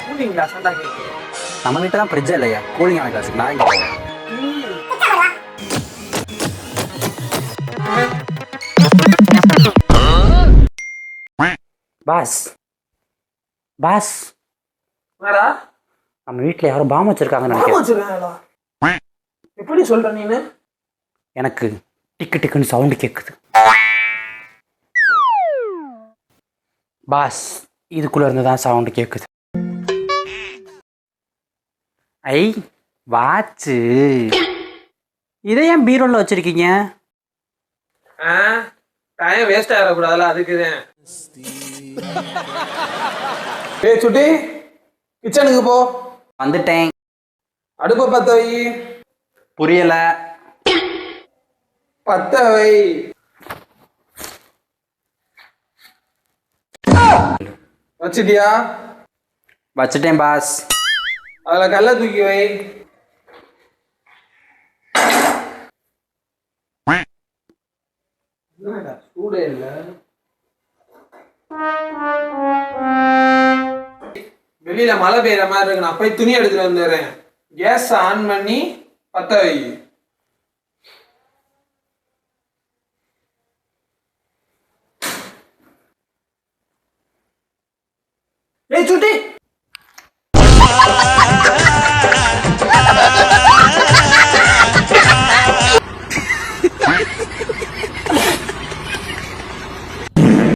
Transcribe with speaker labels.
Speaker 1: Cooling glass தான் கேட்குது.
Speaker 2: நம்ம வீட்டு தான் ஃப்ரிட்ஜ் இல்லையா கூலிங்கான கிளாஸுக்கு நான் இங்கே போவேன். பாஸ் பாஸ்
Speaker 1: என்னடா
Speaker 2: நம்ம வீட்டில் யாரும் பாம் வச்சிருக்காங்கன்னு
Speaker 1: பாம்பு
Speaker 2: நினைக்கிறேன்.
Speaker 1: வச்சிருக்காங்களா? எப்படி சொல்ற நீனு?
Speaker 2: எனக்கு டிக்கு டிக்குன்னு சவுண்டு கேட்குது. பாஸ் இதுக்குள்ள இருந்து தான் சவுண்டு கேட்குது. ஐ வாட்சு இதை ஏன் பீரோல வச்சிருக்கீங்க?
Speaker 1: டைம் வேஸ்ட் ஆகக்கூடாதுல அதுக்குதான். ஏய் சுட்டி, கிச்சனுக்கு போ.
Speaker 2: வந்துட்டேன்.
Speaker 1: அடுப்பை பத்த வை.
Speaker 2: புரியல.
Speaker 1: பத்த வை. வச்சிட்டியா?
Speaker 2: வச்சுட்டேன் பாஸ்.
Speaker 1: அதுல கல்ல தூக்கி வை. சூடே இல்ல. வெளியில மழை பெய்யற மாதிரி இருக்கு. நான் போய் துணி எடுத்துட்டு வந்துடுறேன். கேஸ் ஆன் பண்ணி பத்த வை. ஏய் சுட்டி,